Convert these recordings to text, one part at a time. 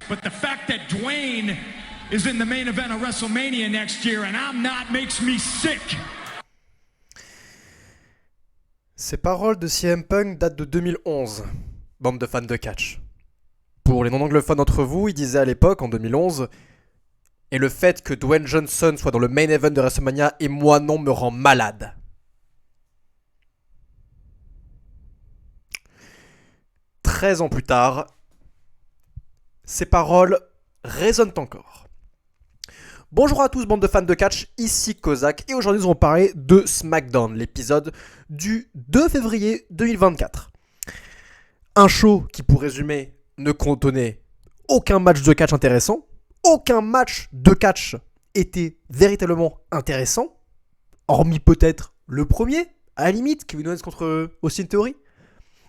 But the fact that Dwayne is in the main event of WrestleMania next year and I'm not makes me sick. Ces paroles de CM Punk datent de 2011, bande de fans de catch. Pour les non-anglophones d'entre vous, il disait à l'époque, en 2011, « Et le fait que Dwayne Johnson soit dans le main event de WrestleMania et moi non me rend malade. » 13 ans plus tard, ces paroles résonnent encore. Bonjour à tous, bande de fans de catch, ici Kozak, et aujourd'hui nous allons parler de SmackDown, l'épisode du 2 février 2024. Un show qui, pour résumer, ne contenait aucun match de catch intéressant, aucun match de catch était véritablement intéressant, hormis peut-être le premier, à la limite, Kevin Owens contre Austin Theory.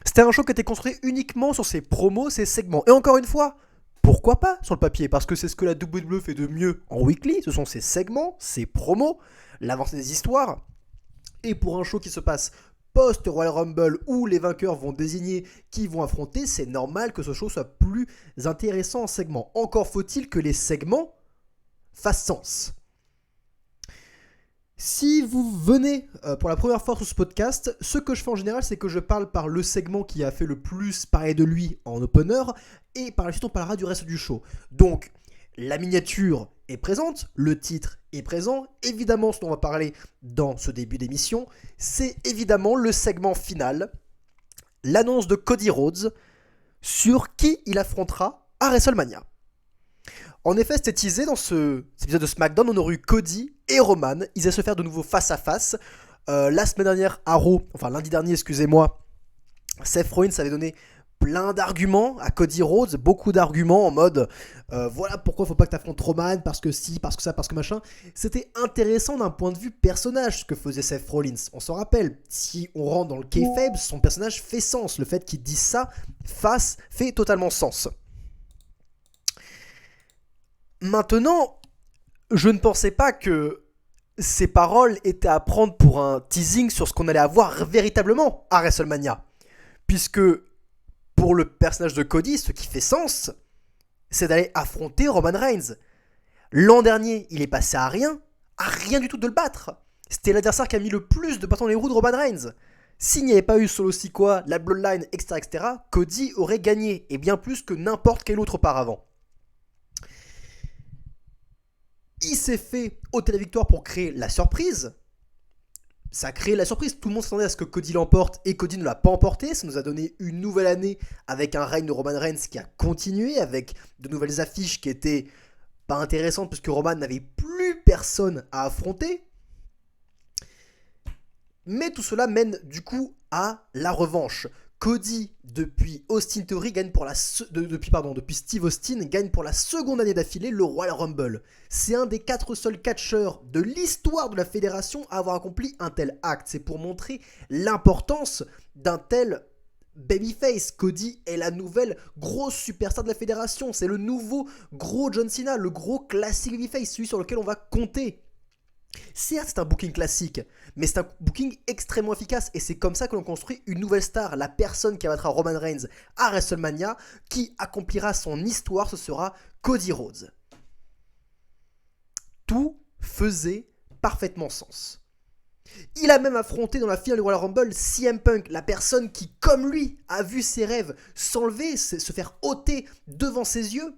C'était un show qui était construit uniquement sur ses promos, ses segments, et encore une fois, pourquoi pas sur le papier? Parce que c'est ce que la WWE fait de mieux en weekly, ce sont ses segments, ses promos, l'avancée des histoires. Et pour un show qui se passe post-Royal Rumble où les vainqueurs vont désigner qui vont affronter, c'est normal que ce show soit plus intéressant en segments. Encore faut-il que les segments fassent sens. Si vous venez pour la première fois sur ce podcast, ce que je fais en général, c'est que je parle par le segment qui a fait le plus parler de lui en opener, et par la suite on parlera du reste du show. Donc, la miniature est présente, le titre est présent, évidemment ce dont on va parler dans ce début d'émission, c'est évidemment le segment final, l'annonce de Cody Rhodes sur qui il affrontera à WrestleMania. En effet, c'était teasé dans cet épisode de SmackDown, on aurait eu Cody et Roman, ils allaient se faire de nouveau face à face. La semaine dernière, lundi dernier, excusez-moi, Seth Rollins avait donné plein d'arguments à Cody Rhodes, beaucoup d'arguments en mode voilà pourquoi il faut pas que tu affrontes Roman, parce que si, parce que ça, parce que machin. C'était intéressant d'un point de vue personnage ce que faisait Seth Rollins. On s'en rappelle, si on rentre dans le kayfabe, son personnage fait sens. Le fait qu'il dise ça fait totalement sens. Maintenant, je ne pensais pas que ces paroles étaient à prendre pour un teasing sur ce qu'on allait avoir véritablement à WrestleMania. Puisque pour le personnage de Cody, ce qui fait sens, c'est d'aller affronter Roman Reigns. L'an dernier, il est passé à rien du tout de le battre. C'était l'adversaire qui a mis le plus de bâtons dans les roues de Roman Reigns. S'il n'y avait pas eu Solo Sikoa, la Bloodline, etc., Cody aurait gagné, et bien plus que n'importe quel autre auparavant. Il s'est fait ôter la victoire pour créer la surprise. Ça a créé la surprise. Tout le monde s'attendait à ce que Cody l'emporte et Cody ne l'a pas emporté. Ça nous a donné une nouvelle année avec un règne de Roman Reigns qui a continué, avec de nouvelles affiches qui étaient pas intéressantes puisque Roman n'avait plus personne à affronter. Mais tout cela mène du coup à la revanche. Cody, depuis Austin Theory, depuis Steve Austin, gagne pour la seconde année d'affilée le Royal Rumble. C'est un des 4 seuls catcheurs de l'histoire de la fédération à avoir accompli un tel acte. C'est pour montrer l'importance d'un tel babyface. Cody est la nouvelle grosse superstar de la fédération. C'est le nouveau gros John Cena, le gros classique babyface, celui sur lequel on va compter. Certes, c'est un booking classique, mais c'est un booking extrêmement efficace et c'est comme ça que l'on construit une nouvelle star. La personne qui abattra Roman Reigns à WrestleMania, qui accomplira son histoire, ce sera Cody Rhodes. Tout faisait parfaitement sens. Il a même affronté dans la finale du Royal Rumble CM Punk, la personne qui, comme lui, a vu ses rêves s'enlever, se faire ôter devant ses yeux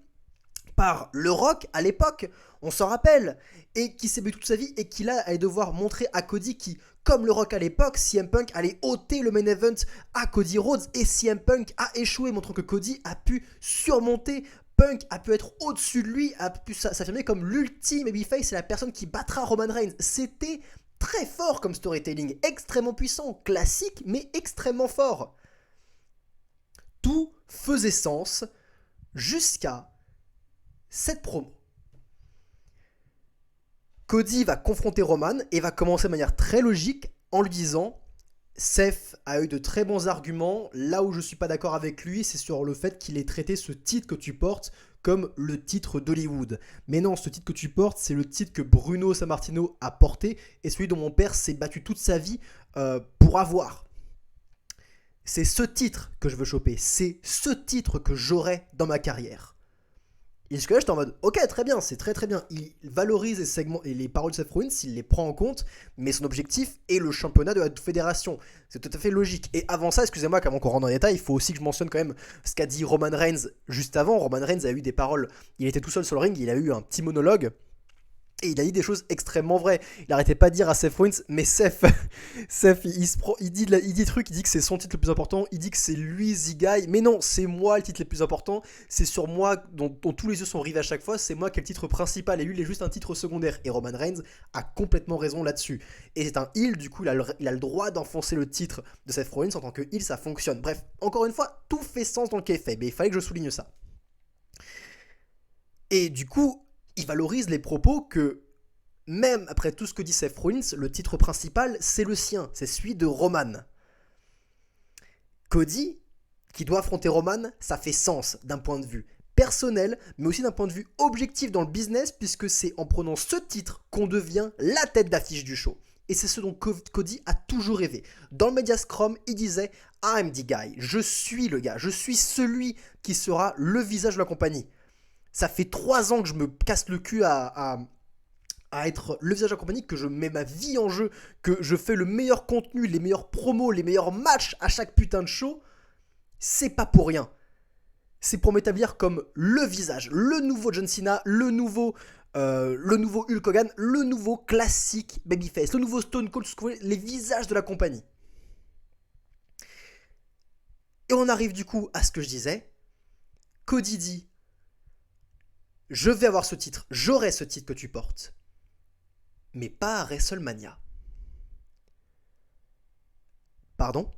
par le Rock à l'époque, on s'en rappelle, et qui s'est battu toute sa vie et qui là allait devoir montrer à Cody qui, comme le Rock à l'époque, CM Punk allait ôter le main event à Cody Rhodes et CM Punk a échoué, montrant que Cody a pu surmonter, Punk a pu être au-dessus de lui, a pu s'affirmer comme l'ultime babyface, c'est la personne qui battra Roman Reigns. C'était très fort comme storytelling, extrêmement puissant, classique mais extrêmement fort. Tout faisait sens jusqu'à cette promo. Cody va confronter Roman et va commencer de manière très logique en lui disant « Seth a eu de très bons arguments, là où je ne suis pas d'accord avec lui, c'est sur le fait qu'il ait traité ce titre que tu portes comme le titre d'Hollywood. Mais non, ce titre que tu portes, c'est le titre que Bruno Sammartino a porté et celui dont mon père s'est battu toute sa vie pour avoir. C'est ce titre que je veux choper, c'est ce titre que j'aurai dans ma carrière. » Et jusque-là, j'étais en mode, ok, très bien, c'est très très bien. Il valorise les segments et les paroles de Seth Rollins, il les prend en compte, mais son objectif est le championnat de la fédération. C'est tout à fait logique. Et avant ça, excusez-moi, qu'avant qu'on rentre dans les détails, il faut aussi que je mentionne quand même ce qu'a dit Roman Reigns juste avant. Roman Reigns a eu des paroles, il était tout seul sur le ring, il a eu un petit monologue. Et il a dit des choses extrêmement vraies. Il arrêtait pas de dire à Seth Rollins, mais Seth, Seth il dit des trucs, il dit que c'est son titre le plus important, il dit que c'est lui The Guy, mais non, c'est moi le titre le plus important, c'est sur moi dont tous les yeux sont rivés à chaque fois, c'est moi qui ai le titre principal, et lui il est juste un titre secondaire. Et Roman Reigns a complètement raison là-dessus. Et c'est un heel, du coup il a le droit d'enfoncer le titre de Seth Rollins en tant que heel, ça fonctionne. Bref, encore une fois, tout fait sens dans le kayfabe, mais il fallait que je souligne ça. Et du coup, il valorise les propos que, même après tout ce que dit Seth Rollins, le titre principal, c'est le sien, c'est celui de Roman. Cody, qui doit affronter Roman, ça fait sens d'un point de vue personnel, mais aussi d'un point de vue objectif dans le business, puisque c'est en prenant ce titre qu'on devient la tête d'affiche du show. Et c'est ce dont Cody a toujours rêvé. Dans le Media Scrum, il disait « I'm the guy », je suis le gars, je suis celui qui sera le visage de la compagnie. Ça fait 3 ans que je me casse le cul à être le visage de la compagnie, que je mets ma vie en jeu, que je fais le meilleur contenu, les meilleurs promos, les meilleurs matchs à chaque putain de show. C'est pas pour rien. C'est pour m'établir comme le visage, le nouveau John Cena, le nouveau Hulk Hogan, le nouveau classique Babyface, le nouveau Stone Cold, les visages de la compagnie. Et on arrive du coup à ce que je disais. Cody dit: je vais avoir ce titre, j'aurai ce titre que tu portes, mais pas à WrestleMania. Pardon ?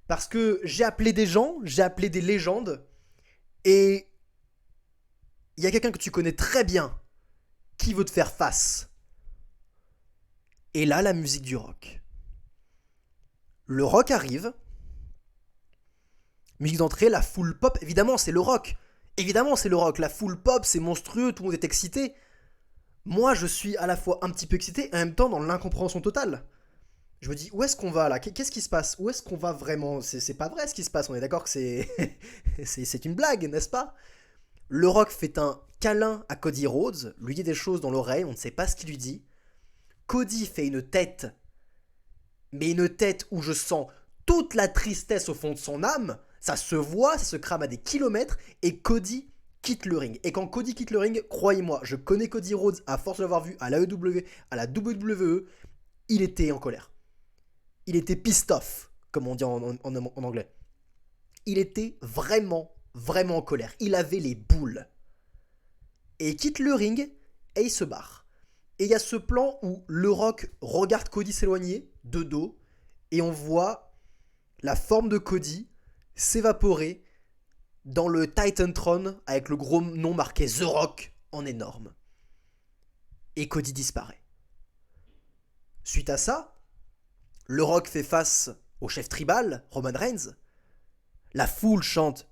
Parce que j'ai appelé des gens, j'ai appelé des légendes, et il y a quelqu'un que tu connais très bien qui veut te faire face. Et là, la musique du rock. Le rock arrive, musique d'entrée, la foule pop, évidemment c'est le rock. Évidemment c'est le rock, la foule pop, c'est monstrueux, tout le monde est excité. Moi je suis à la fois un petit peu excité et en même temps dans l'incompréhension totale. Je me dis, où est-ce qu'on va là ? Qu'est-ce qui se passe ? Où est-ce qu'on va vraiment ? C'est pas vrai ce qui se passe, on est d'accord que c'est c'est une blague, n'est-ce pas ? Le rock fait un câlin à Cody Rhodes, lui dit des choses dans l'oreille, on ne sait pas ce qu'il lui dit. Cody fait une tête, mais une tête où je sens toute la tristesse au fond de son âme. Ça se voit, ça se crame à des kilomètres, et Cody quitte le ring. Et quand Cody quitte le ring, croyez-moi, je connais Cody Rhodes à force de l'avoir vu à l'AEW, à la WWE, il était en colère. Il était pissed off, comme on dit en anglais. Il était vraiment, vraiment en colère. Il avait les boules. Et il quitte le ring, et il se barre. Et il y a ce plan où le Rock regarde Cody s'éloigner, de dos, et on voit la forme de Cody s'évaporer dans le Titantron avec le gros nom marqué The Rock en énorme. Et Cody disparaît. Suite à ça, le Rock fait face au chef tribal, Roman Reigns. La foule chante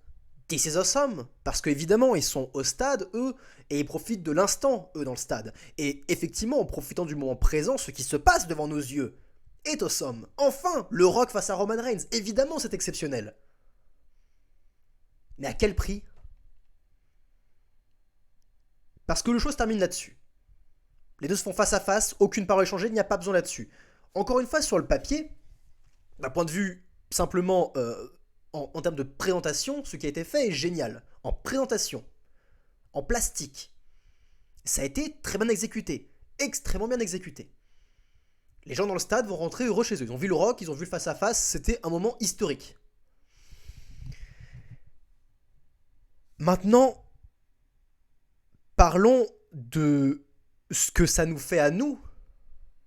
This is awesome, parce qu'évidemment ils sont au stade, eux, et ils profitent de l'instant, eux, dans le stade. Et effectivement, en profitant du moment présent, ce qui se passe devant nos yeux est awesome. Enfin, le Rock face à Roman Reigns, évidemment c'est exceptionnel. Mais à quel prix ? Parce que le show se termine là-dessus. Les deux se font face à face, aucune parole échangée, il n'y a pas besoin là-dessus. Encore une fois, sur le papier, d'un point de vue simplement en termes de présentation, ce qui a été fait est génial. En présentation, en plastique, ça a été très bien exécuté, extrêmement bien exécuté. Les gens dans le stade vont rentrer heureux chez eux. Ils ont vu le Rock, ils ont vu le face-à-face, c'était un moment historique. Maintenant, parlons de ce que ça nous fait à nous,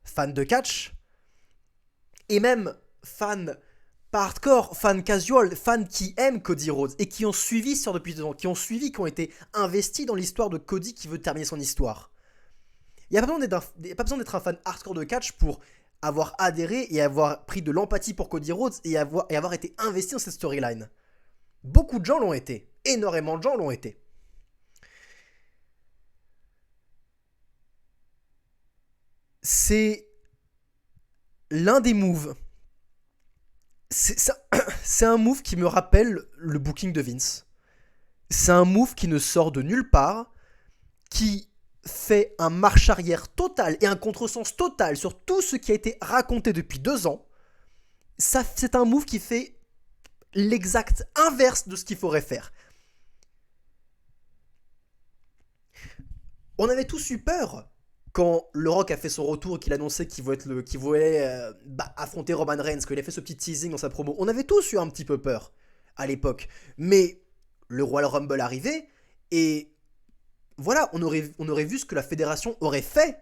fans de catch, et même fans pas hardcore, fans casual, fans qui aiment Cody Rhodes et qui ont suivi sur depuis 2 ans, qui ont été investis dans l'histoire de Cody qui veut terminer son histoire. Il n'y a pas besoin d'être un fan hardcore de catch pour avoir adhéré et avoir pris de l'empathie pour Cody Rhodes et avoir été investi dans cette storyline. Beaucoup de gens l'ont été. Énormément de gens l'ont été. C'est l'un des moves. C'est un move qui me rappelle le booking de Vince. C'est un move qui ne sort de nulle part, qui fait un marche arrière total et un contresens total sur tout ce qui a été raconté depuis 2 ans. Ça, c'est un move qui fait l'exact inverse de ce qu'il faudrait faire. On avait tous eu peur quand le Rock a fait son retour et qu'il annonçait qu'il voulait affronter Roman Reigns, qu'il a fait ce petit teasing dans sa promo. On avait tous eu un petit peu peur à l'époque. Mais le Royal Rumble arrivait et voilà, on aurait vu ce que la fédération aurait fait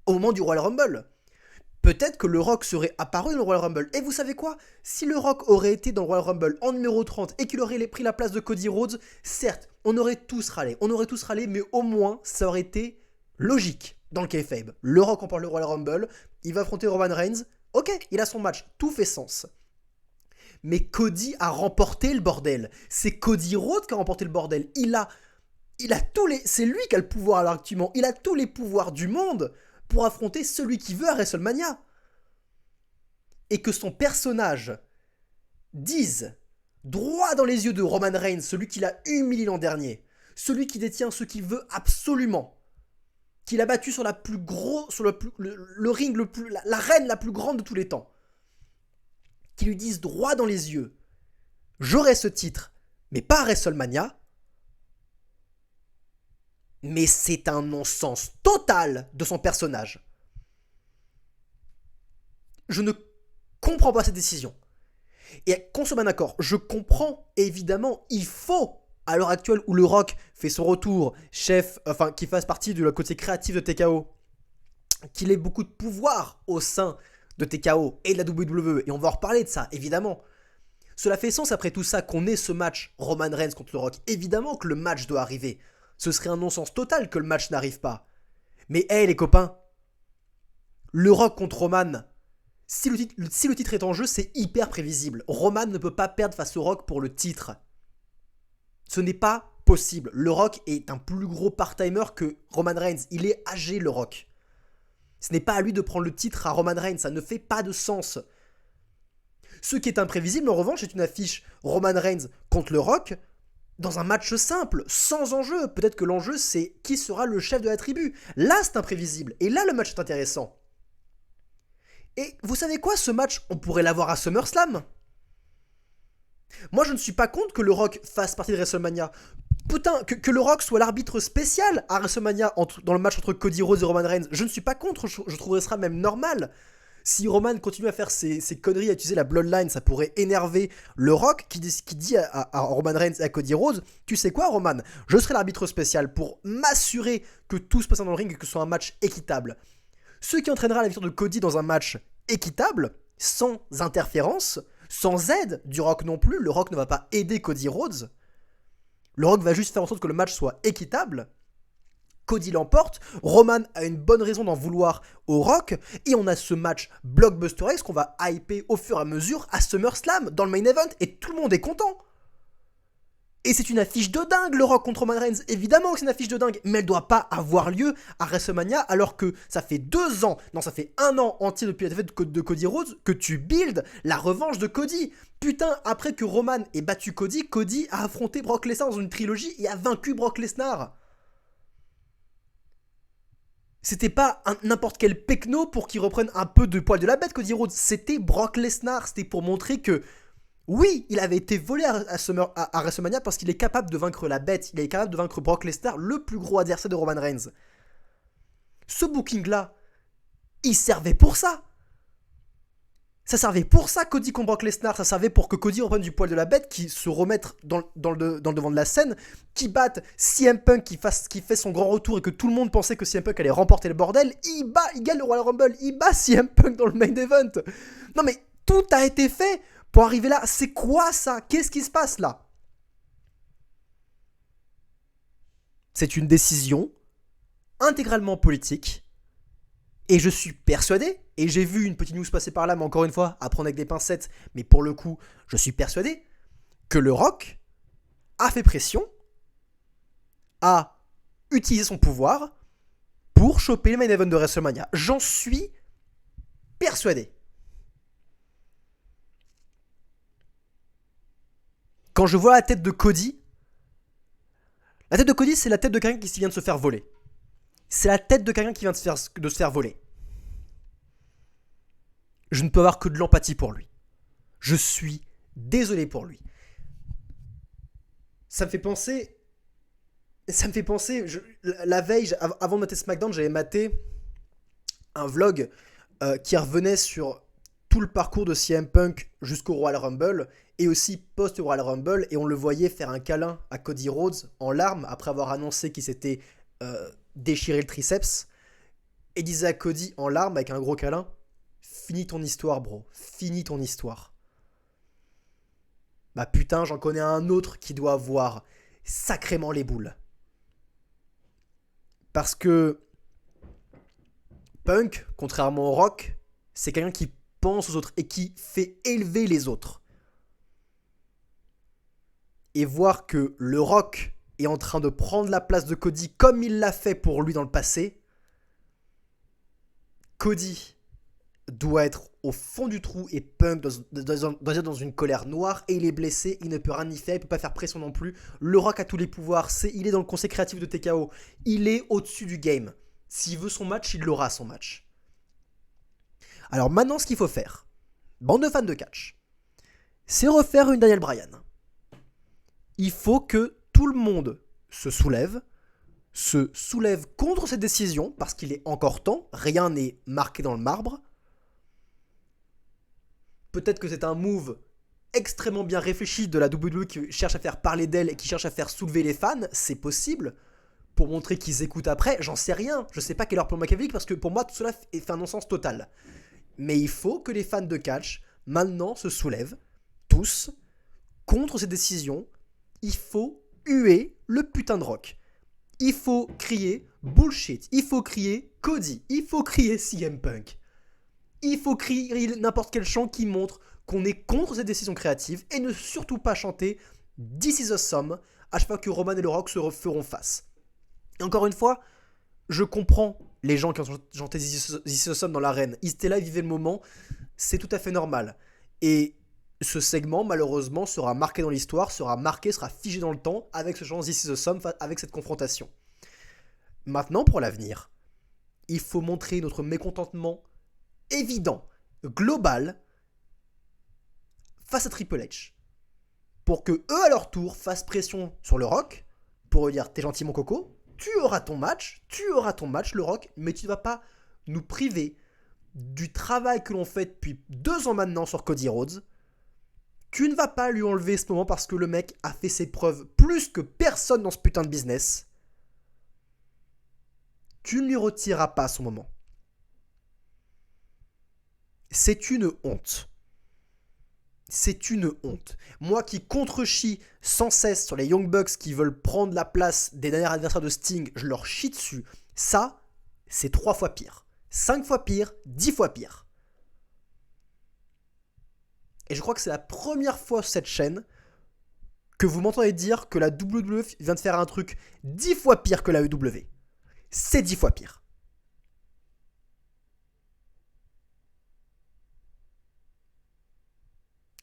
au moment du Royal Rumble. Peut-être que le Rock serait apparu dans le Royal Rumble. Et vous savez quoi? Si le Rock aurait été dans le Royal Rumble en numéro 30 et qu'il aurait pris la place de Cody Rhodes, certes, on aurait tous râlé, mais au moins, ça aurait été logique dans le kayfabe. Le Rock emporte le Royal Rumble, il va affronter Roman Reigns, ok, il a son match, tout fait sens. Mais Cody a remporté le bordel. C'est Cody Rhodes qui a remporté le bordel. Il a tous les... C'est lui qui a le pouvoir à l'heure actuelle. Il a tous les pouvoirs du monde pour affronter celui qui veut à WrestleMania. Et que son personnage dise droit dans les yeux de Roman Reigns, celui qui l'a humilié l'an dernier, celui qui détient ce qu'il veut absolument, qu'il a battu sur la plus gros, sur le ring la reine la plus grande de tous les temps, qui lui dise droit dans les yeux, j'aurai ce titre, mais pas à WrestleMania. Mais c'est un non-sens total de son personnage. Je ne comprends pas cette décision. Et qu'on soit bien d'accord, je comprends évidemment, il faut, à l'heure actuelle où le Rock fait son retour, qu'il fasse partie du côté créatif de TKO, qu'il ait beaucoup de pouvoir au sein de TKO et de la WWE, et on va en reparler de ça, évidemment. Cela fait sens après tout ça qu'on ait ce match Roman Reigns contre le Rock. Évidemment que le match doit arriver. Ce serait un non-sens total que le match n'arrive pas. Mais hey les copains, le Rock contre Roman, si le titre est en jeu, c'est hyper prévisible. Roman ne peut pas perdre face au Rock pour le titre. Ce n'est pas possible. Le Rock est un plus gros part-timer que Roman Reigns. Il est âgé, le Rock. Ce n'est pas à lui de prendre le titre à Roman Reigns. Ça ne fait pas de sens. Ce qui est imprévisible, en revanche, c'est une affiche Roman Reigns contre le Rock dans un match simple, sans enjeu. Peut-être que l'enjeu, c'est qui sera le chef de la tribu. Là, c'est imprévisible. Et là, le match est intéressant. Et vous savez quoi, ce match, on pourrait l'avoir à SummerSlam. Moi, je ne suis pas contre que le Rock fasse partie de WrestleMania. Putain, que le Rock soit l'arbitre spécial à WrestleMania dans le match entre Cody Rhodes et Roman Reigns, je ne suis pas contre, je trouverais ça même normal. Si Roman continue à faire ses conneries, à utiliser la Bloodline, ça pourrait énerver le Rock qui dit à Roman Reigns et à Cody Rhodes, tu sais quoi Roman, je serai l'arbitre spécial pour m'assurer que tout se passe dans le ring et que ce soit un match équitable. Ce qui entraînera la victoire de Cody dans un match équitable, sans interférence, sans aide du Rock non plus. Le Rock ne va pas aider Cody Rhodes. Le Rock va juste faire en sorte que le match soit équitable. Cody l'emporte, Roman a une bonne raison d'en vouloir au Rock, et on a ce match Blockbuster X qu'on va hyper au fur et à mesure à SummerSlam, dans le main event, et tout le monde est content. Et c'est une affiche de dingue, le Rock contre Roman Reigns. Évidemment que c'est une affiche de dingue, mais elle doit pas avoir lieu à WrestleMania, alors que ça fait 2 ans, non ça fait 1 an entier depuis la défaite de Cody Rhodes, que tu builds la revanche de Cody. Putain, après que Roman ait battu Cody, Cody a affronté Brock Lesnar dans une trilogie et a vaincu Brock Lesnar. C'était pas n'importe quel pecno pour qu'il reprenne un peu de poil de la bête, Cody Rhodes. C'était Brock Lesnar. C'était pour montrer que, oui, il avait été volé à WrestleMania parce qu'il est capable de vaincre la bête. Il est capable de vaincre Brock Lesnar, le plus gros adversaire de Roman Reigns. Ce booking-là, il servait pour ça. Ça servait pour ça, Cody contre Brock Lesnar. Ça servait pour que Cody reprenne du poil de la bête, qui se remette dans le devant de la scène, qui batte CM Punk, qui fait son grand retour et que tout le monde pensait que CM Punk allait remporter le bordel. Il gagne le Royal Rumble, il bat CM Punk dans le main event. Non mais tout a été fait pour arriver là. C'est quoi ça? Qu'est-ce qui se passe là? C'est une décision intégralement politique. Et je suis persuadé, et j'ai vu une petite news passer par là, mais encore une fois, à prendre avec des pincettes, mais pour le coup, je suis persuadé que le Rock a fait pression, a utilisé son pouvoir pour choper le main event de WrestleMania. J'en suis persuadé. Quand je vois la tête de Cody, La tête de Cody, c'est la tête de quelqu'un qui vient de se faire voler. C'est la tête de quelqu'un qui vient de se faire voler. Je ne peux avoir que de l'empathie pour lui. Je suis désolé pour lui. Ça me fait penser... la veille, avant de mater SmackDown, j'avais maté un vlog qui revenait sur tout le parcours de CM Punk jusqu'au Royal Rumble et aussi post-Royal Rumble, et on le voyait faire un câlin à Cody Rhodes en larmes après avoir annoncé qu'il s'était déchiré le triceps, et disait à Cody en larmes avec un gros câlin: finis ton histoire, bro, finis ton histoire. Bah putain, j'en connais un autre qui doit avoir sacrément les boules. Parce que Punk, contrairement au Rock, c'est quelqu'un qui pense aux autres et qui fait élever les autres. Et voir que le Rock est en train de prendre la place de Cody comme il l'a fait pour lui dans le passé, Cody doit être au fond du trou et Punk doit être dans une colère noire, et il est blessé, il ne peut rien y faire, il ne peut pas faire pression non plus. Le Rock a tous les pouvoirs, il est dans le conseil créatif de TKO, il est au-dessus du game. S'il veut son match, il l'aura son match. Alors maintenant, ce qu'il faut faire, bande de fans de catch, c'est refaire une Daniel Bryan. Il faut que tout le monde se soulève contre cette décision, parce qu'il est encore temps, rien n'est marqué dans le marbre. Peut-être que c'est un move extrêmement bien réfléchi de la WWE qui cherche à faire parler d'elle et qui cherche à faire soulever les fans, c'est possible, pour montrer qu'ils écoutent après, j'en sais rien, je sais pas quel est leur plan machiavélique, parce que pour moi tout cela fait un non-sens total. Mais il faut que les fans de catch maintenant se soulèvent, tous, contre ces décisions. Il faut huer le putain de Rock. Il faut crier bullshit, il faut crier Cody, il faut crier CM Punk. Il faut crier n'importe quel chant qui montre qu'on est contre ces décisions créatives, et ne surtout pas chanter This is awesome à chaque fois que Roman et le Rock se feront face. Et encore une fois, je comprends les gens qui ont chanté This is awesome dans l'arène. Ils étaient là, ils vivaient le moment, c'est tout à fait normal. Et ce segment, malheureusement, sera marqué dans l'histoire, sera figé dans le temps avec ce chant This is awesome, avec cette confrontation. Maintenant, pour l'avenir, il faut montrer notre mécontentement évident, global, face à Triple H, pour que eux à leur tour fassent pression sur le Rock, pour lui dire: t'es gentil mon coco, tu auras ton match le Rock, mais tu ne vas pas nous priver du travail que l'on fait depuis 2 ans maintenant sur Cody Rhodes. Tu ne vas pas lui enlever ce moment parce que le mec a fait ses preuves plus que personne dans ce putain de business. Tu ne lui retireras pas son moment. C'est une honte. C'est une honte. Moi qui contre-chie sans cesse sur les Young Bucks qui veulent prendre la place des derniers adversaires de Sting, je leur chie dessus. Ça, c'est 3 fois pire. 5 fois pire, 10 fois pire. Et je crois que c'est la première fois sur cette chaîne que vous m'entendez dire que la WWE vient de faire un truc 10 fois pire que la EW. C'est 10 fois pire.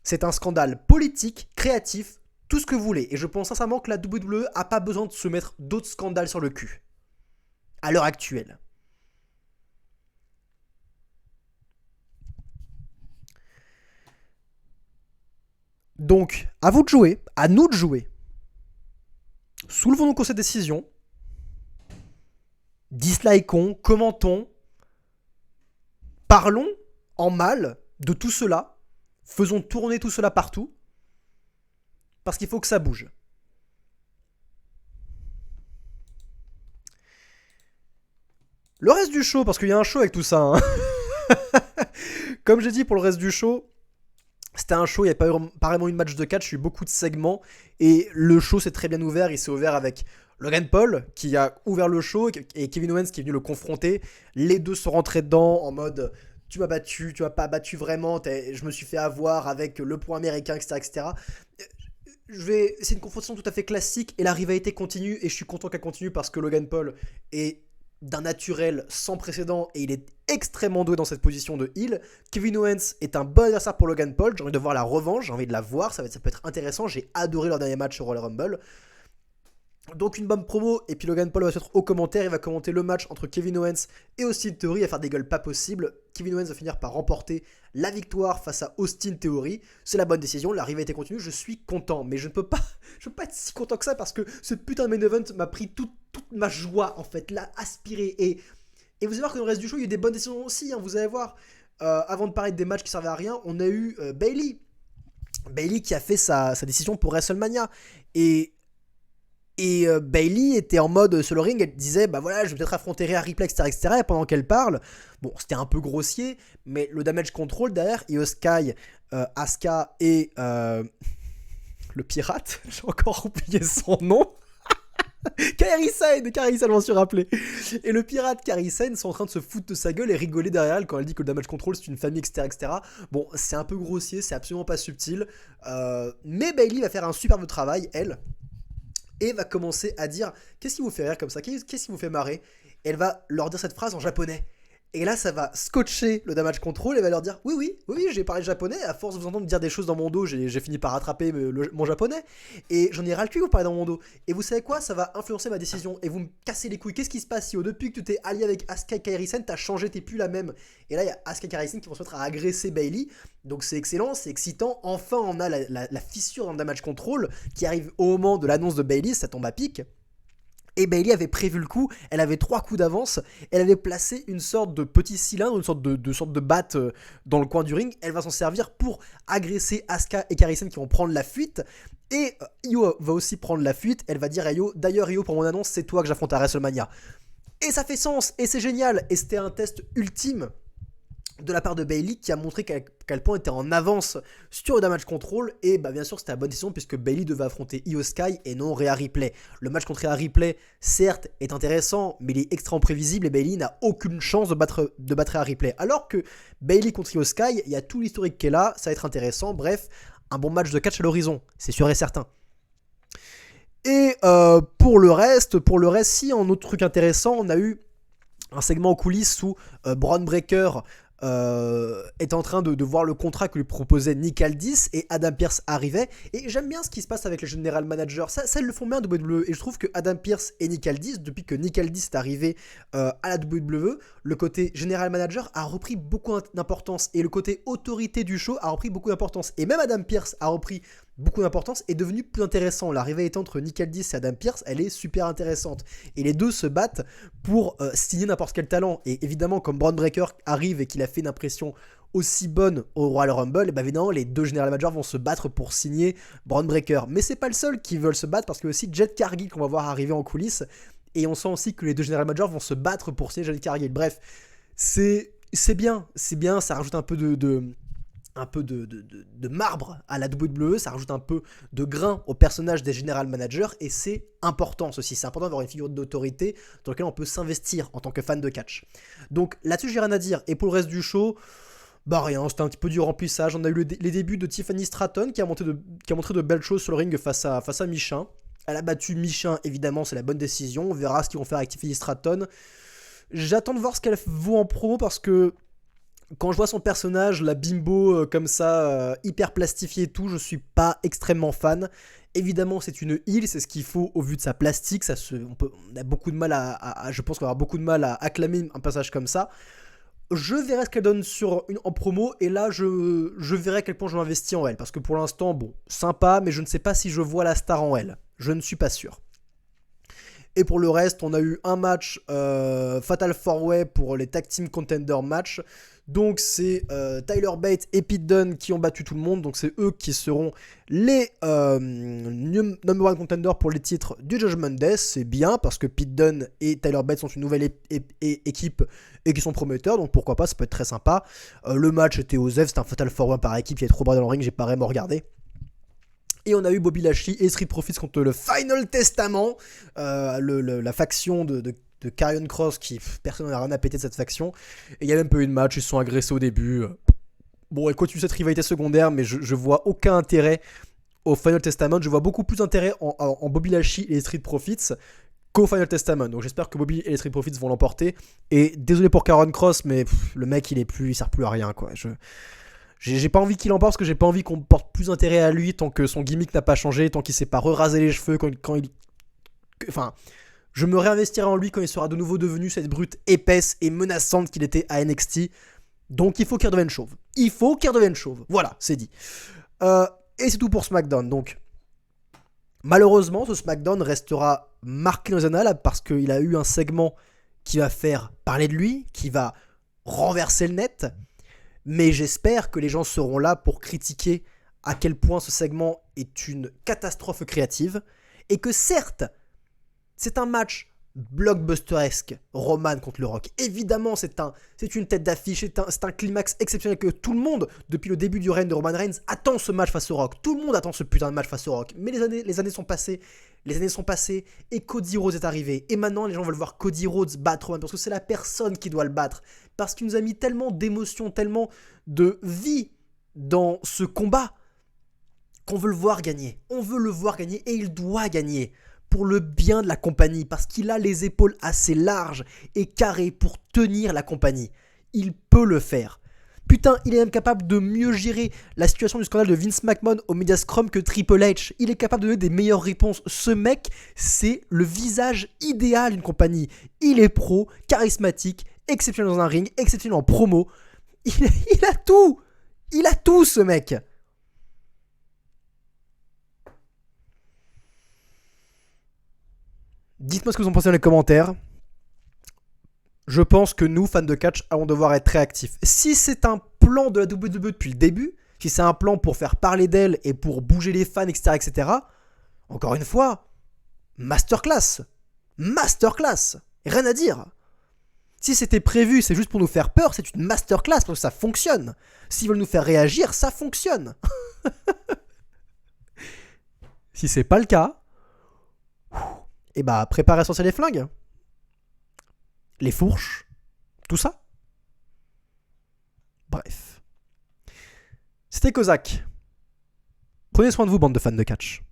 C'est un scandale politique, créatif, tout ce que vous voulez. Et je pense sincèrement que la WWE n'a pas besoin de se mettre d'autres scandales sur le cul. À l'heure actuelle. Donc, à vous de jouer, à nous de jouer. Soulevons-nous contre cette décision. Dislikons, commentons. Parlons en mal de tout cela. Faisons tourner tout cela partout. Parce qu'il faut que ça bouge. Le reste du show, parce qu'il y a un show avec tout ça. Hein. Comme j'ai dit pour le reste du show, c'était un show, il n'y a pas vraiment une match de catch, il y a eu beaucoup de segments. Et le show s'est très bien ouvert. Il s'est ouvert avec Logan Paul qui a ouvert le show et Kevin Owens qui est venu le confronter. Les deux sont rentrés dedans en mode: tu m'as battu, tu m'as pas battu vraiment, je me suis fait avoir avec le point américain, etc. etc. C'est une confrontation tout à fait classique et la rivalité continue, et je suis content qu'elle continue parce que Logan Paul est d'un naturel sans précédent et il est extrêmement doué dans cette position de heel. Kevin Owens est un bon adversaire pour Logan Paul, j'ai envie de voir la revanche, j'ai envie de la voir, ça peut être intéressant, j'ai adoré leur dernier match au Royal Rumble. Donc une bonne promo, et puis Logan Paul va se mettre au commentaire, il va commenter le match entre Kevin Owens et Austin Theory, à faire des gueules pas possibles. Kevin Owens va finir par remporter la victoire face à Austin Theory. C'est la bonne décision, la rivalité continue, je suis content, mais je ne peux pas être si content que ça parce que ce putain de main event m'a pris toute ma joie en fait, l'a aspiré. Et vous allez voir que dans le reste du show, il y a eu des bonnes décisions aussi, vous allez voir. Avant de parler des matchs qui servaient à rien, on a eu Bayley qui a fait sa décision pour WrestleMania. Et Bayley était en mode sur le ring, elle disait bah voilà, je vais peut-être affronter Rhea Ripley, etc. Et pendant qu'elle parle, bon, c'était un peu grossier, mais le damage control derrière, Io Sky, Asuka et le pirate, j'ai encore oublié son nom. Kairi Sane, je m'en suis rappelé. Et le pirate Kairi Sane sont en train de se foutre de sa gueule et rigoler derrière elle quand elle dit que le damage control c'est une famille, etc. Bon, c'est un peu grossier, c'est absolument pas subtil. Mais Bayley va faire un superbe travail, elle. Et va commencer à dire qu'est-ce qui vous fait rire comme ça, qu'est-ce qui vous fait marrer. Et elle va leur dire cette phrase en japonais. Et là, ça va scotcher le damage control et va leur dire oui, j'ai parlé japonais. À force de vous entendre dire des choses dans mon dos, j'ai fini par rattraper mon japonais. Et j'en ai ras le cul, vous parlez dans mon dos. Et vous savez quoi, ça va influencer ma décision. Et vous me cassez les couilles. Qu'est-ce qui se passe, Yo? Depuis que tu t'es allié avec Asuka et Kairi Sane, t'as changé, t'es plus la même. Et là, il y a Asuka et Kairi Sane qui vont se mettre à agresser Bayley. Donc c'est excellent, c'est excitant. Enfin, on a la fissure dans le damage control qui arrive au moment de l'annonce de Bayley. Ça tombe à pic. Et Bayley avait prévu le coup, elle avait 3 coups d'avance, elle avait placé une sorte de petit cylindre, une sorte de batte dans le coin du ring. Elle va s'en servir pour agresser Asuka et Kairi Sane qui vont prendre la fuite. Et Io va aussi prendre la fuite, elle va dire à Io, d'ailleurs Io, pour mon annonce, c'est toi que j'affronte à WrestleMania. Et ça fait sens, et c'est génial, et c'était un test ultime de la part de Bayley qui a montré quel point était en avance sur le damage control. Et bah bien sûr c'était la bonne décision puisque Bayley devait affronter Io Sky et non Rhea Ripley. Le match contre Rhea Ripley certes est intéressant mais il est extrêmement prévisible et Bayley n'a aucune chance de battre Rhea Ripley. Alors que Bayley contre Io Sky, il y a tout l'historique qui est là, ça va être intéressant. Bref, un bon match de catch à l'horizon, c'est sûr et certain. Et pour le reste, si un autre truc intéressant, on a eu un segment en coulisses où Bron Breakker est en train de voir le contrat que lui proposait Nick Aldis et Adam Pearce arrivait. Et j'aime bien ce qui se passe avec les general managers, ça ils le font bien à WWE. Et je trouve que Adam Pearce et Nick Aldis, depuis que Nick Aldis est arrivé à la WWE, le côté general manager a repris beaucoup d'importance et le côté autorité du show a repris beaucoup d'importance. Et même Adam Pearce a repris beaucoup d'importance, est devenu plus intéressant. La rivalité entre Nick Aldis et Adam Pearce, elle est super intéressante. Et les deux se battent pour signer n'importe quel talent. Et évidemment, comme Bron Breakker arrive et qu'il a fait une impression aussi bonne au Royal Rumble, et bah évidemment, les deux General Managers vont se battre pour signer Bron Breakker. Mais c'est pas le seul qui veulent se battre, parce que aussi Jet Cargill qu'on va voir arriver en coulisses, et on sent aussi que les deux General Managers vont se battre pour signer Jet Cargill. Bref, c'est bien, ça rajoute un peu de marbre à la WWE, ça rajoute un peu de grain au personnage des general managers et c'est important ceci, c'est important d'avoir une figure d'autorité dans laquelle on peut s'investir en tant que fan de catch. Donc là-dessus j'ai rien à dire et pour le reste du show, bah rien, c'était un petit peu du remplissage. On a eu les débuts de Tiffany Stratton qui a montré de belles choses sur le ring face à Michin. Elle a battu Michin, évidemment c'est la bonne décision, on verra ce qu'ils vont faire avec Tiffany Stratton. J'attends de voir ce qu'elle vaut en promo parce que quand je vois son personnage, la bimbo comme ça, hyper plastifiée et tout, je suis pas extrêmement fan. Évidemment, c'est une heel, c'est ce qu'il faut au vu de sa plastique. On a beaucoup de mal je pense qu'on va avoir beaucoup de mal à acclamer un passage comme ça. Je verrai ce qu'elle donne en promo et là, je verrai à quel point je m'investis en elle. Parce que pour l'instant, bon, sympa, mais je ne sais pas si je vois la star en elle. Je ne suis pas sûr. Et pour le reste, on a eu un match Fatal 4-Way pour les Tag Team Contender match. Donc c'est Tyler Bate et Pete Dunne qui ont battu tout le monde. Donc c'est eux qui seront les number one contenders pour les titres du Judgment Day. C'est bien parce que Pete Dunne et Tyler Bate sont une nouvelle équipe et qui sont prometteurs. Donc pourquoi pas, ça peut être très sympa. Le match était aux F, c'était un Fatal 4-Way par équipe. Il y avait trop de bras dans le ring, j'ai pas vraiment regardé. Et on a eu Bobby Lashley et Street Profits contre le Final Testament, la faction de Karrion Kross, qui personne n'en a rien à péter de cette faction. Et il y a même pas eu de match, ils se sont agressés au début. Bon, elle continue cette rivalité secondaire, mais je vois aucun intérêt au Final Testament. Je vois beaucoup plus d'intérêt en Bobby Lashley et les Street Profits qu'au Final Testament. Donc j'espère que Bobby et les Street Profits vont l'emporter. Et désolé pour Karrion Kross, mais le mec il sert plus à rien quoi. J'ai pas envie qu'il en parle parce que j'ai pas envie qu'on porte plus intérêt à lui tant que son gimmick n'a pas changé, tant qu'il s'est pas rasé les cheveux Enfin, je me réinvestirai en lui quand il sera de nouveau devenu cette brute épaisse et menaçante qu'il était à NXT. Donc il faut qu'il redevienne chauve. Il faut qu'il redevienne chauve. Voilà, c'est dit. Et c'est tout pour SmackDown. Donc, malheureusement, ce SmackDown restera marqué dans les annales parce qu'il a eu un segment qui va faire parler de lui, qui va renverser le net. Mais j'espère que les gens seront là pour critiquer à quel point ce segment est une catastrophe créative. Et que certes, c'est un match blockbusteresque, Roman contre le Rock. Évidemment, c'est une tête d'affiche, c'est un climax exceptionnel que tout le monde, depuis le début du règne de Roman Reigns, attend ce match face au Rock. Tout le monde attend ce putain de match face au Rock. Mais les années sont passées, et Cody Rhodes est arrivé. Et maintenant, les gens veulent voir Cody Rhodes battre Roman, parce que c'est la personne qui doit le battre. Parce qu'il nous a mis tellement d'émotions, tellement de vie dans ce combat, qu'on veut le voir gagner. On veut le voir gagner, et il doit gagner. Pour le bien de la compagnie, parce qu'il a les épaules assez larges et carrées pour tenir la compagnie. Il peut le faire. Putain, il est même capable de mieux gérer la situation du scandale de Vince McMahon au Mediascrum que Triple H. Il est capable de donner des meilleures réponses. Ce mec, c'est le visage idéal d'une compagnie. Il est pro, charismatique, exceptionnel dans un ring, exceptionnel en promo. Il a tout. Il a tout, ce mec. Dites-moi ce que vous en pensez dans les commentaires. Je pense que nous, fans de catch, allons devoir être réactifs. Si c'est un plan de la WWE depuis le début, si c'est un plan pour faire parler d'elle et pour bouger les fans, etc., encore une fois, masterclass. Masterclass. Rien à dire. Si c'était prévu, c'est juste pour nous faire peur, c'est une masterclass parce que ça fonctionne. S'ils veulent nous faire réagir, ça fonctionne. Si c'est pas le cas, et bah préparez à sortir les flingues, les fourches, tout ça. Bref. C'était Kozak. Prenez soin de vous, bande de fans de catch.